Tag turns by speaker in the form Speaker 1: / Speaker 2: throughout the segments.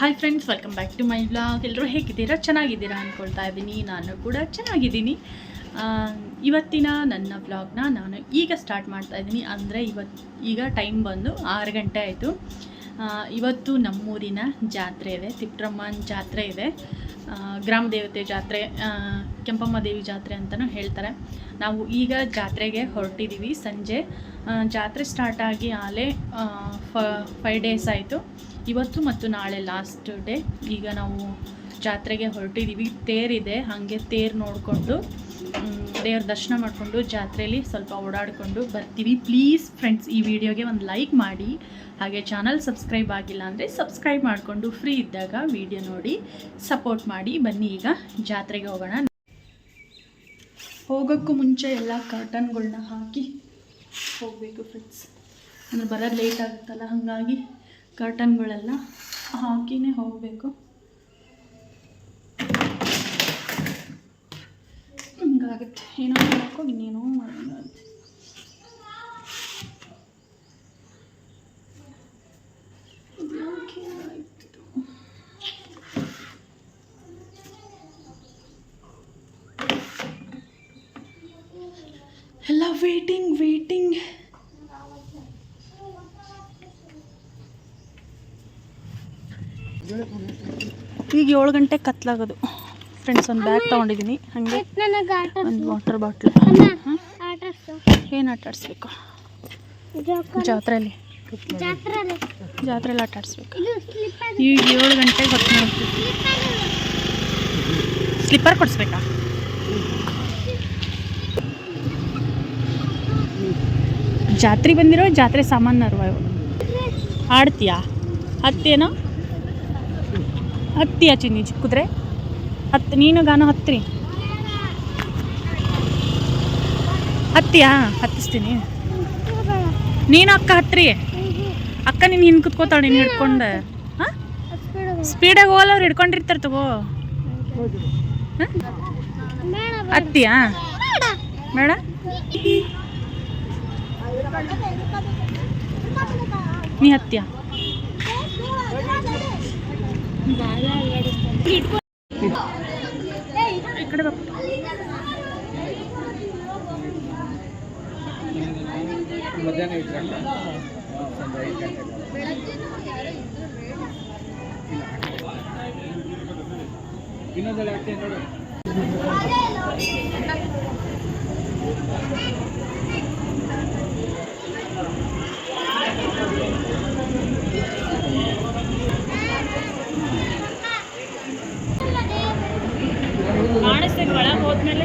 Speaker 1: Hi friends, welcome back to my vlog. ಎಲ್ಲರೂ ಹೇಗಿದ್ದೀರಾ? ಚೆನ್ನಾಗಿದ್ದೀರಾ ಅಂದ್ಕೊಳ್ತಾ ಇದ್ದೀನಿ. ನಾನು ಕೂಡ ಚೆನ್ನಾಗಿದ್ದೀನಿ. ಇವತ್ತಿನ ನನ್ನ ವ್ಲಾಗ್ನ ನಾನು ಈಗ ಸ್ಟಾರ್ಟ್ ಮಾಡ್ತಾ ಇದ್ದೀನಿ. ಅಂದರೆ ಈಗ ಟೈಮ್ ಬಂದು 6 ಗಂಟೆ ಆಯಿತು. ಇವತ್ತು ನಮ್ಮೂರಿನ ಜಾತ್ರೆ ಇದೆ, ತಿಪ್ಟಮ್ಮನ ಜಾತ್ರೆ ಇದೆ. ಗ್ರಾಮ ದೇವತೆ ಜಾತ್ರೆ, ಕೆಂಪಮ್ಮ ದೇವಿ ಜಾತ್ರೆ ಅಂತಲೂ ಹೇಳ್ತಾರೆ. ನಾವು ಈಗ ಜಾತ್ರೆಗೆ ಹೊರಟಿದ್ದೀವಿ. ಸಂಜೆ ಜಾತ್ರೆ ಸ್ಟಾರ್ಟ್ ಆಗಿ ಆಲೇ 5 ಡೇಸ್ ಆಯಿತು. ಇವತ್ತು ಮತ್ತು ನಾಳೆ ಲಾಸ್ಟ್ ಡೇ. ಈಗ ನಾವು ಜಾತ್ರೆಗೆ ಹೊರಟಿದ್ದೀವಿ. ತೇರಿದೆ, ಹಾಗೆ ತೇರು ನೋಡಿಕೊಂಡು ದೇವ್ರ ದರ್ಶನ ಮಾಡಿಕೊಂಡು ಜಾತ್ರೆಯಲ್ಲಿ ಸ್ವಲ್ಪ ಓಡಾಡಿಕೊಂಡು ಬರ್ತೀವಿ. ಪ್ಲೀಸ್ ಫ್ರೆಂಡ್ಸ್, ಈ ವಿಡಿಯೋಗೆ ಒಂದು ಲೈಕ್ ಮಾಡಿ, ಹಾಗೆ ಚಾನಲ್ ಸಬ್ಸ್ಕ್ರೈಬ್ ಆಗಿಲ್ಲ ಅಂದರೆ ಸಬ್ಸ್ಕ್ರೈಬ್ ಮಾಡಿಕೊಂಡು ಫ್ರೀ ಇದ್ದಾಗ ವಿಡಿಯೋ ನೋಡಿ ಸಪೋರ್ಟ್ ಮಾಡಿ. ಬನ್ನಿ ಈಗ ಜಾತ್ರೆಗೆ ಹೋಗೋಣ. ಹೋಗೋಕ್ಕೂ ಮುಂಚೆ ಎಲ್ಲ ಕರ್ಟನ್ಗಳನ್ನ ಹಾಕಿ ಹೋಗಬೇಕು ಫ್ರೆಂಡ್ಸ್. ಅಂದರೆ ಬರೋದು ಲೇಟ್ ಆಗುತ್ತಲ್ಲ, ಹಾಗಾಗಿ ಕರ್ಟನ್ಗಳೆಲ್ಲ ಹಾಕಿನೇ ಹೋಗಬೇಕು. ಹಿಂಗಾಗುತ್ತೆ, ಏನೋ ಹಾಕೋ ಇನ್ನೇನೋ ಮಾಡೋಂಗಾಗುತ್ತೆ. ಎಲ್ಲ ವೇಟಿಂಗ್ ಈಗ 7 ಗಂಟೆ ಕತ್ಲಾಗೋದು ಫ್ರೆಂಡ್ಸ್. ಒಂದು ಬ್ಯಾಗ್ ತೊಗೊಂಡಿದ್ದೀನಿ, ಹಾಗೆ ಒಂದು ವಾಟರ್ ಬಾಟ್ಲು. ಏನು ಆಟ ಆಡಿಸ್ಬೇಕು ಜಾತ್ರೆಯಲ್ಲಿ ಆಟ ಆಡಿಸ್ಬೇಕು. ಈಗ 7 ಗಂಟೆಗೆ ಹೊತ್ತು ನೋಡ್ತೀವಿ. ಸ್ಲಿಪ್ಪರ್ ಕೊಡಿಸ್ಬೇಕಾ? ಜಾತ್ರೆ ಬಂದಿರೋ ಜಾತ್ರೆ ಸಾಮಾನ್ಯರ್ವ ಇವು. ಆಡ್ತೀಯಾ? ಹತ್ತೇನೋ ಹತ್ತಿ ಚಿನ್ನಿ ಕುದುರೆ ಹತ್ತು. ನೀನು ಗಾನ ಹತ್ತಿರಿ. ಹತ್ತಿಯಾ? ಹತ್ತಿಸ್ತೀನಿ. ನೀನು ಅಕ್ಕ ಹತ್ತಿರಿ. ಅಕ್ಕ ನೀನು ಹಿಂದೆ ಕುತ್ಕೋತಾಳೆ, ನೀನು ಹಿಡ್ಕೊಂಡು. ಹಾಂ, ಸ್ಪೀಡಾಗಿ ಹೋಗಲ್ಲ, ಅವ್ರು ಹಿಡ್ಕೊಂಡಿರ್ತಾರೆ. ತಗೋ. ಹತ್ತಿಯಾ? ಬೇಡ. ನೀ ಹತ್ತಿಯಾ? ಈ ಕಡೆ ಬಾ.
Speaker 2: ಮಧ್ಯಾಹ್ನ ಇದ್ರಲ್ಲ, ಸಂಜೆ 5 ಗಂಟೆ ಇನ್ನೊಂದೆಲ್ಲ ಆಗ್ತೇನೆ ನೋಡು.
Speaker 1: ಕಾಣಿಸ್ತೇನೆ ಒಳಗೆ ಹೋದ್ಮೇಲೆ.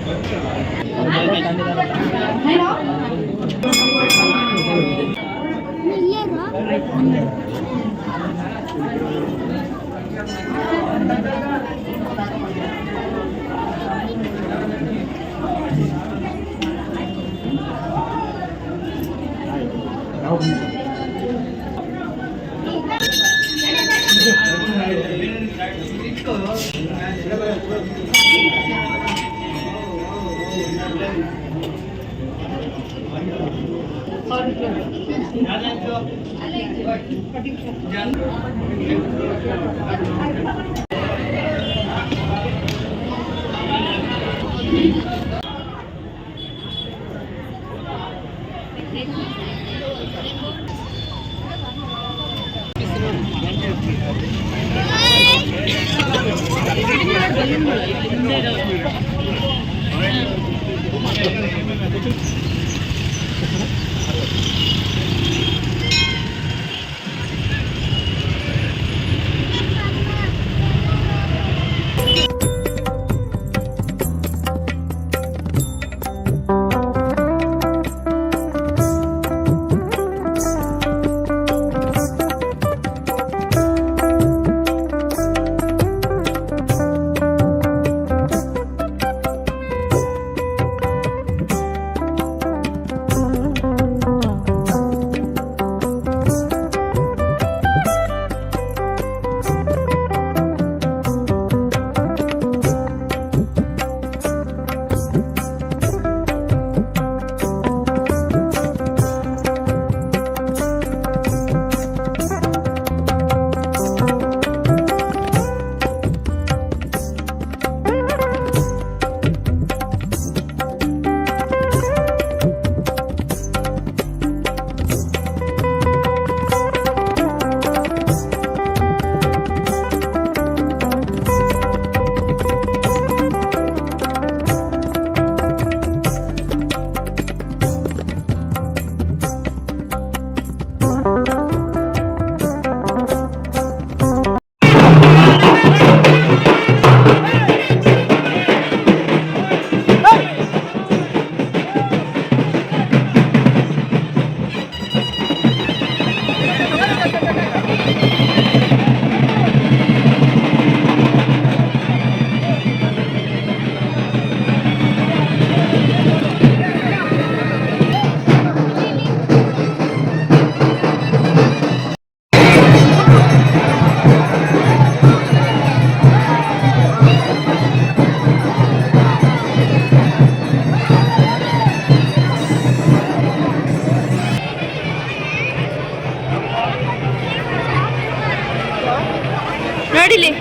Speaker 1: ನಡಿಲಿ.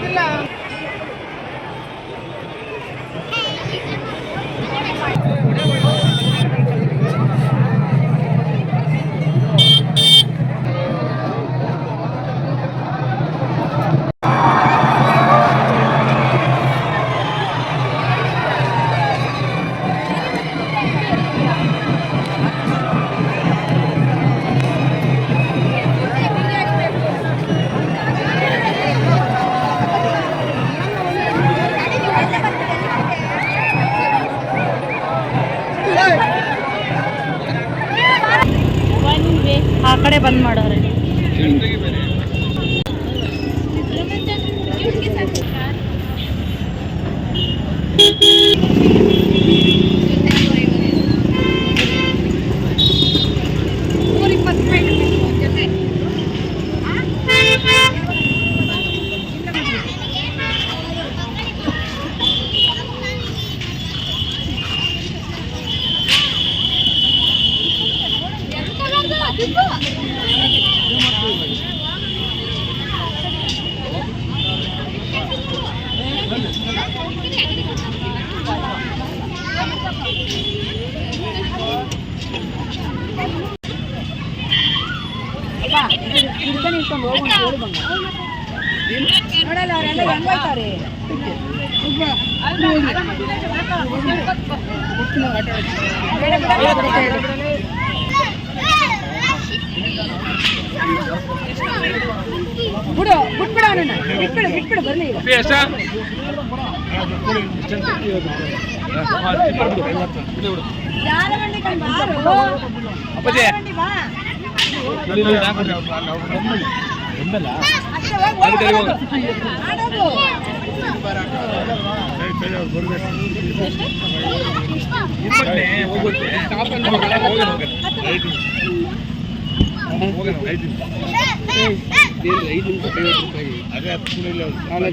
Speaker 1: ಆ ಕಡೆ ಬಂದ್ ಮಾಡೋರೆ.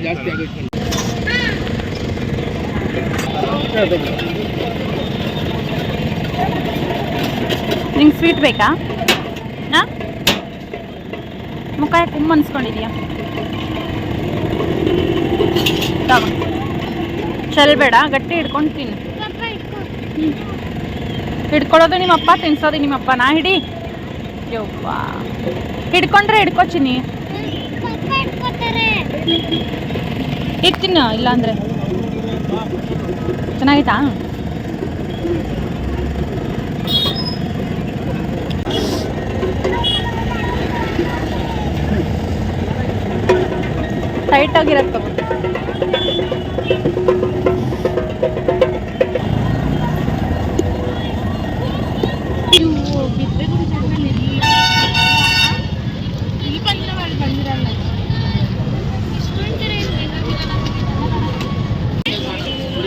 Speaker 2: ಜಾಸ್ತಿ ಆಗುತ್ತೆ.
Speaker 1: ನಿಂಗೆ ಸ್ವೀಟ್ ಬೇಕಾ? ಹಾಂ, ಮುಖ ಯಾಕೆ ತುಂಬ ಅನ್ಸ್ಕೊಂಡಿದ್ಯಾ? ಚೆಲ್ಬೇಡ, ಗಟ್ಟಿ ಹಿಡ್ಕೊಂಡು ತಿನ್ನು. ಹಿಡ್ಕೊಳ್ಳೋದು ನಿಮ್ಮಪ್ಪ, ತಿನ್ಸೋದು ನಿಮ್ಮಪ್ಪ. ನಾ ಹಿಡಿ. ಯವ್ವ, ಹಿಡ್ಕೊಂಡ್ರೆ ಹಿಡ್ಕೊಚಿನಿ. ಈಗ ತಿನ್ನು, ಇಲ್ಲಾಂದ್ರೆ. ಚೆನ್ನಾಗಿತ್ತಾ? ಟೈಟ್ ಆಗಿರತ್ತೆ.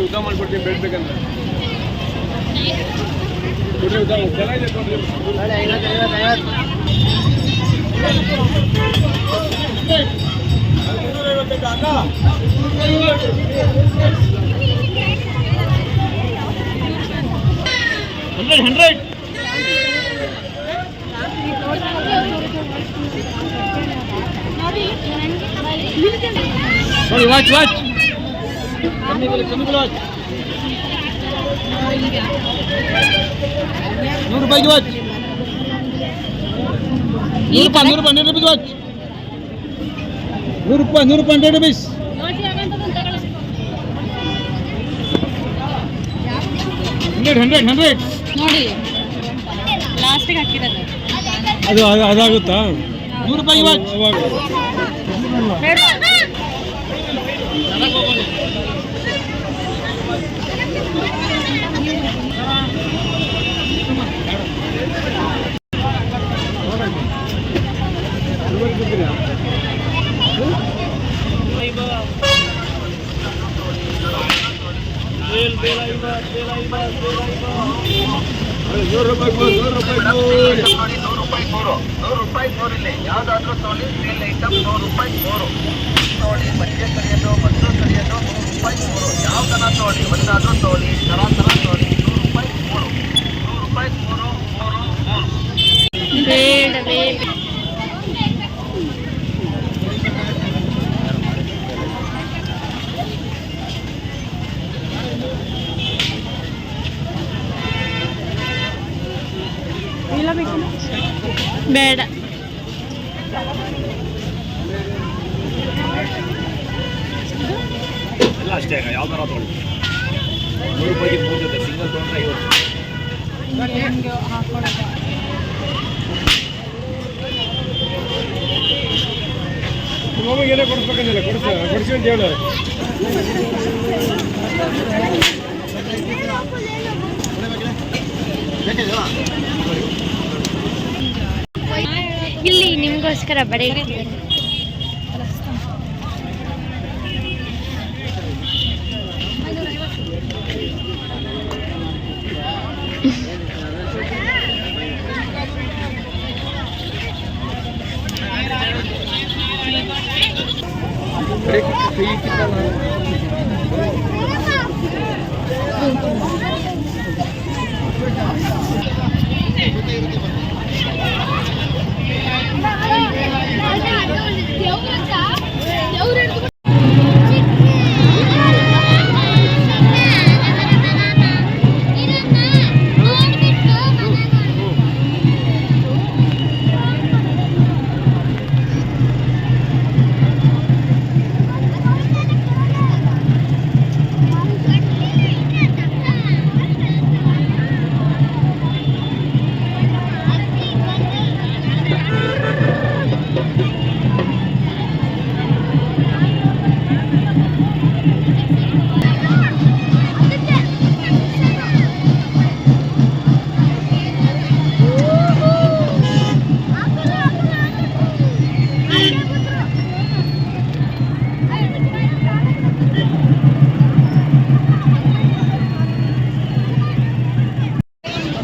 Speaker 2: ಉದ್ದ ಮಾಡ್ಬಿಡ್ತೀನಿ ಬೇಡ್ಬೇಕಂದ್ರೆ. Watch watch ₹100 watch. 100 watch. 100 watch. 100 100
Speaker 1: ನೋಡಿ, ಲಾಸ್ಟಿಗೆ ಹಾಕಿರೋದು
Speaker 2: ಅದು ಅದಾಗುತ್ತಾ? ₹100 ವಾಚ್.
Speaker 3: ಯಾವುದಾದ್ರೂ ತೋಲಿ ಸೇಲ್ ಐಟಮ್ ₹100 ತೋಲಿ, ಮಜ್ಜಿಗೆ ಕರಿಯೋದು, ಮೊಸರು ಕರಿಯೋದು ₹100 ಯಾವ್ದನ್ನ ತೋಲಿ, ಒಂದಾದ್ರೂ ತೋಲಿ, ತರ ತೋಲಿ ₹100 ಬೇಡವೇ.
Speaker 1: ಬೇಡ.
Speaker 2: ಎಲ್ಲ ಅಷ್ಟೇ ಯಾವ ಥರ ತೊಗೊಳ್ಳಿ. 100 ರೂಪಾಯಿಗೆ 3 ಜೊತೆ, ಸಿಂಗಲ್ ತೊಗೊಂಡ್ರೆ 50. ನಿಮಗೆ ಏನೋ ಕೊಡಿಸ್ಬೇಕಂದಿಲ್ಲ, ಕೊಡಿಸಿ ಅಂತ ಹೇಳೋರು.
Speaker 4: ಇಲ್ಲಿ ನಿಮಗೋಸ್ಕರ ಬಡೆ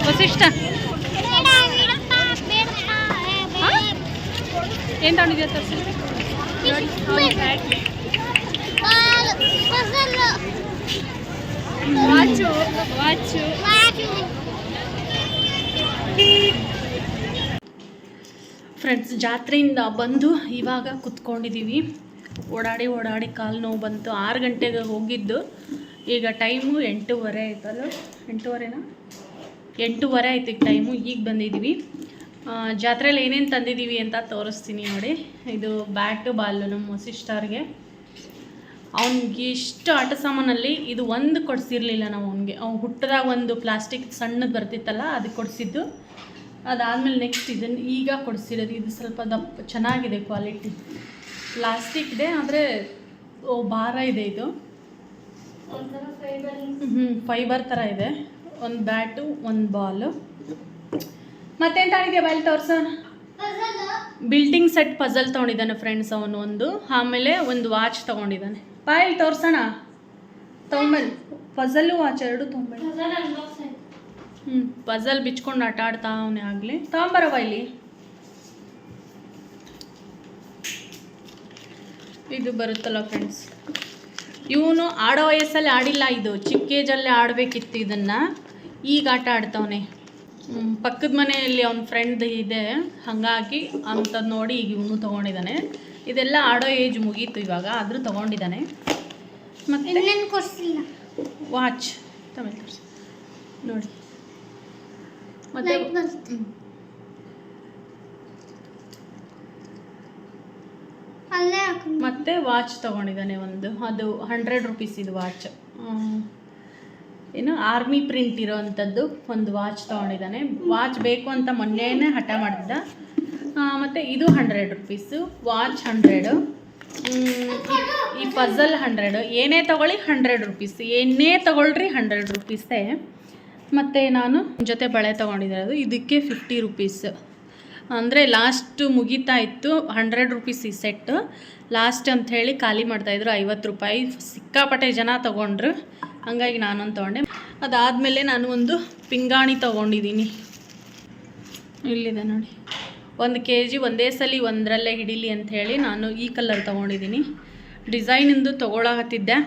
Speaker 1: ವಸಿಷ್ಠ ಏನು ತಗೊಂಡಿದ್ಯಾ ತೋರಿಸಿ. ವಾಚು ಫ್ರೆಂಡ್ಸ್, ಜಾತ್ರೆಯಿಂದ ಬಂದು ಇವಾಗ ಕುತ್ಕೊಂಡಿದ್ದೀವಿ. ಓಡಾಡಿ ಕಾಲು ನೋವು ಬಂತು. 6 ಗಂಟೆಗೆ ಹೋಗಿದ್ದು, ಈಗ ಟೈಮು 8:30 ಆಯ್ತಲ್ಲ, 8:30 ಆಯ್ತು ಈಗ ಟೈಮು. ಈಗ ಬಂದಿದ್ದೀವಿ. ಜಾತ್ರೆಯಲ್ಲಿ ಏನೇನು ತಂದಿದ್ದೀವಿ ಅಂತ ತೋರಿಸ್ತೀನಿ ನೋಡಿ. ಇದು ಬ್ಯಾಟು ಬಾಲು ನಮ್ಮ ವಸಿಷ್ಠರ್ಗೆ. ಅವ್ನಿಗೆ ಇಷ್ಟು ಆಟ ಸಾಮಾನಲ್ಲಿ ಇದು ಒಂದು ಕೊಡಿಸಿರ್ಲಿಲ್ಲ ನಾವು ಅವನಿಗೆ. ಅವ್ನು ಹುಟ್ಟಿದಾಗ ಒಂದು ಪ್ಲಾಸ್ಟಿಕ್ ಸಣ್ಣದು ಬರ್ತಿತ್ತಲ್ಲ, ಅದು ಕೊಡಿಸಿದ್ದು. ಅದಾದಮೇಲೆ ನೆಕ್ಸ್ಟ್ ಇದನ್ನು ಈಗ ಕೊಡಿಸಿರೋದು. ಇದು ಸ್ವಲ್ಪ ದಪ್ಪ ಚೆನ್ನಾಗಿದೆ ಕ್ವಾಲಿಟಿ, ಪ್ಲಾಸ್ಟಿಕ್ ಇದೆ ಆದರೆ ಭಾರ ಇದೆ. ಇದು ಫೈಬರ್ ಥರ ಇದೆ. ಒಂದು ಬ್ಯಾಟು, ಒಂದು ಬಾಲು. ಮತ್ತೇನು ತಗೊಂಡಿದ್ಯಾ ಬಾಲ್ ತೋರ್ಸ? ಬಿಲ್ಡಿಂಗ್ ಸೆಟ್ ಪಜಲ್ ತೊಗೊಂಡಿದ್ದಾನೆ ಫ್ರೆಂಡ್ಸ್ ಅವನು ಒಂದು. ಆಮೇಲೆ ಒಂದು ವಾಚ್ ತೊಗೊಂಡಿದ್ದಾನೆ. ಬಾಯಲ್ಲಿ ತೋರ್ಸೋಣ. ತೊಗೊಂಬಲ್ಲಿ ಪಜಲ್ಲು ವಾಚ್ ಎರಡು ತೊಗೊಂಬಲ್ಲಿ. ಪಜಲ್ ಬಿಚ್ಕೊಂಡು ಆಟ ಆಡ್ತಾ ಅವನೇ ಆಗಲಿ. ತೊಗೊಂಬರವ ಇಲ್ಲಿ. ಇದು ಬರುತ್ತಲ್ಲ ಫ್ರೆಂಡ್ಸ್, ಇವನು ಆಡೋ ವಯಸ್ಸಲ್ಲಿ ಆಡಿಲ್ಲ. ಇದು ಚಿಕ್ಕ ಏಜಲ್ಲೇ ಆಡಬೇಕಿತ್ತು ಇದನ್ನು. ಈಗ ಆಟ ಆಡ್ತವನೆ. ಪಕ್ಕದ ಮನೆಯಲ್ಲಿ ಅವನ ಫ್ರೆಂಡ್ ಇದೆ, ಹಾಗಾಗಿ ಅಂಥದ್ದು ನೋಡಿ ಈಗ ಇವನು ತೊಗೊಂಡಿದ್ದಾನೆ. ಇದೆಲ್ಲ ಆಡೋ ಏಜ್ ಮುಗೀತು ಇವಾಗ, ಆದರೂ ತೊಗೊಂಡಿದ್ದಾನೆ. ಮತ್ತು ವಾಚ್ ತಗೊಳ್ಳಿ ನೋಡಿ. ಮತ್ತೆ ವಾಚ್ ತೊಗೊಂಡಿದ್ದಾನೆ ಒಂದು. ಅದು 100 ರೂಪೀಸ್ ಇದು ವಾಚ್. ಏನು ಆರ್ಮಿ ಪ್ರಿಂಟ್ ಇರೋವಂಥದ್ದು ಒಂದು ವಾಚ್ ತೊಗೊಂಡಿದ್ದಾನೆ. ವಾಚ್ ಬೇಕು ಅಂತ ಮೊನ್ನೆನೇ ಹಠ ಮಾಡಿದ್ದ. ಮತ್ತು ಇದು 100 ರೂಪೀಸು, ವಾಚ್ 100, ಈ ಪಜಲ್ 100. ಏನೇ ತೊಗೊಳ್ಳಿ 100 ರೂಪೀಸ್, ಏನೇ ತೊಗೊಳ್ರಿ 100 ರೂಪೀಸೇ. ಮತ್ತು ನಾನು ಜೊತೆ ಬಳೆ ತೊಗೊಂಡಿರೋದು, ಇದಕ್ಕೆ 50 ರೂಪೀಸ್. ಅಂದರೆ ಲಾಸ್ಟ್ ಮುಗಿತಾ ಇತ್ತು. 100 ರೂಪೀಸ್ ಈ ಸೆಟ್ಟು. ಲಾಸ್ಟ್ ಅಂಥೇಳಿ ಖಾಲಿ ಮಾಡ್ತಾಯಿದ್ರು. 50 ರೂಪಾಯಿ. ಸಿಕ್ಕಾಪಟ್ಟೆ ಜನ ತೊಗೊಂಡ್ರು, ಹಾಗಾಗಿ ನಾನೊಂದು ತೊಗೊಂಡೆ. ಅದಾದಮೇಲೆ ನಾನು ಒಂದು ಪಿಂಗಾಣಿ ತೊಗೊಂಡಿದ್ದೀನಿ. ಇಲ್ಲಿದೆ ನೋಡಿ. 1 kg ಒಂದೇ ಸಲ ಒಂದರಲ್ಲೇ ಹಿಡೀಲಿ ಅಂಥೇಳಿ ನಾನು ಈ ಕಲರ್ ತೊಗೊಂಡಿದ್ದೀನಿ. ಡಿಸೈನಿಂದು ತೊಗೊಳಕತ್ತಿದ್ದೆ,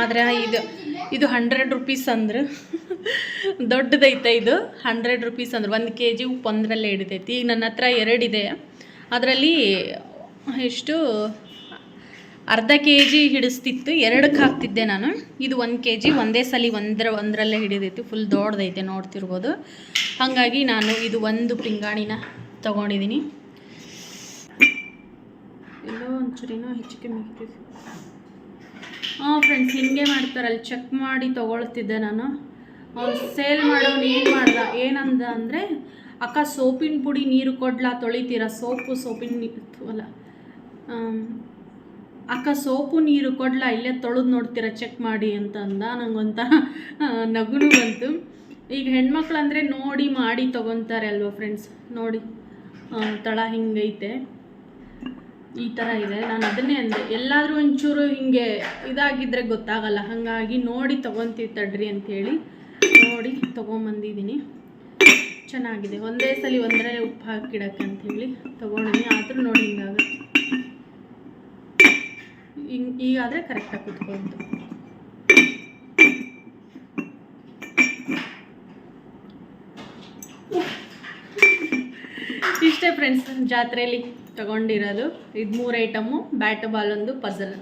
Speaker 1: ಆದರೆ ಇದು 100 ರೂಪೀಸ್ ಅಂದರು. ದೊಡ್ಡದೈತೆ ಇದು. 100 ರೂಪೀಸ್ ಅಂದ್ರೆ 1 kg ಉಪ್ಪು ಒಂದರಲ್ಲೇ ಹಿಡಿತೈತಿ. ಈಗ ನನ್ನ ಹತ್ರ 2 ಇದೆ. ಅದರಲ್ಲಿ ಎಷ್ಟು ಅರ್ಧ kg ಹಿಡಿಸ್ತಿತ್ತು, 2ಕ್ಕೆ ಹಾಕ್ತಿದ್ದೆ ನಾನು. ಇದು 1 kg ಒಂದೇ ಸಲ ಒಂದರಲ್ಲೇ ಹಿಡಿದೈತಿ. ಫುಲ್ ದೊಡ್ಡದೈತೆ, ನೋಡ್ತಿರ್ಬೋದು. ಹಾಗಾಗಿ ನಾನು ಇದು ಒಂದು ಪಿಂಗಾಣಿನ ತೊಗೊಂಡಿದ್ದೀನಿ. ಎಲ್ಲೋ ಒಂಚೂರಿನೋ ಹೆಚ್ಚಿಗೆ ಮಿಕ್ಕಿದೆ. ಫ್ರೆಂಡ್ಸ್, ಹಿಂಗೆ ಮಾಡ್ತಾರಲ್ಲಿ ಚೆಕ್ ಮಾಡಿ ತೊಗೊಳ್ತಿದ್ದೆ ನಾನು. ಅವ್ನು ಸೇಲ್ ಮಾಡೋನು ಏನಂದ ಅಂದರೆ, ಅಕ್ಕ ಸೋಪಿನ ಪುಡಿ ನೀರು ಕೊಡ್ಲಾ ತೊಳಿತೀರಾ? ಅಲ್ಲ ಅಕ್ಕ ಸೋಪು ನೀರು ಕೊಡ್ಲಾ ಇಲ್ಲೇ ತೊಳೆದು ನೋಡ್ತೀರಾ ಚೆಕ್ ಮಾಡಿ ಅಂತ ಅಂದ. ನಂಗೊಂಥರ ನಗುನು ಬಂತು. ಈಗ ಹೆಣ್ಮಕ್ಳು ಅಂದರೆ ನೋಡಿ ಮಾಡಿ ತೊಗೊತಾರೆ ಅಲ್ವಾ ಫ್ರೆಂಡ್ಸ್. ನೋಡಿ ತಳ ಹಿಂಗೈತೆ, ಈ ಥರ ಇದೆ. ನಾನು ಅದನ್ನೇ ಅಂದೆ, ಎಲ್ಲಾದರೂ ಒಂಚೂರು ಹಿಂಗೆ ಇದಾಗಿದ್ದರೆ ಗೊತ್ತಾಗಲ್ಲ, ಹಾಗಾಗಿ ನೋಡಿ ತೊಗೊತೀವಿ ತಡ್ರಿ ಅಂಥೇಳಿ ನೋಡಿ ತೊಗೊಂಬಂದಿದ್ದೀನಿ. ಚೆನ್ನಾಗಿದೆ. ಒಂದೇ ಸಲ ಒಂದರಲ್ಲೇ ಉಪ್ಪು ಹಾಕಿಡಕ್ಕೆ ಅಂಥೇಳಿ ತೊಗೊಂಡಿದ್ದೀನಿ. ಆದರೂ ನೋಡಿ ಹಿಂಗಾಗುತ್ತೆ. ಈಗಾದರೆ ಕರೆಕ್ಟಾಗಿ ಕುತ್ಕೊಳ್ತು. ಇಷ್ಟೇ ಫ್ರೆಂಡ್ಸ್, ಜಾತ್ರೆಯಲ್ಲಿ ತಗೊಂಡಿರೋದು ಇದು 3 ಐಟಮು: ಬ್ಯಾಟ್ ಬಾಲ್, ಒಂದು ಪಜಲ್.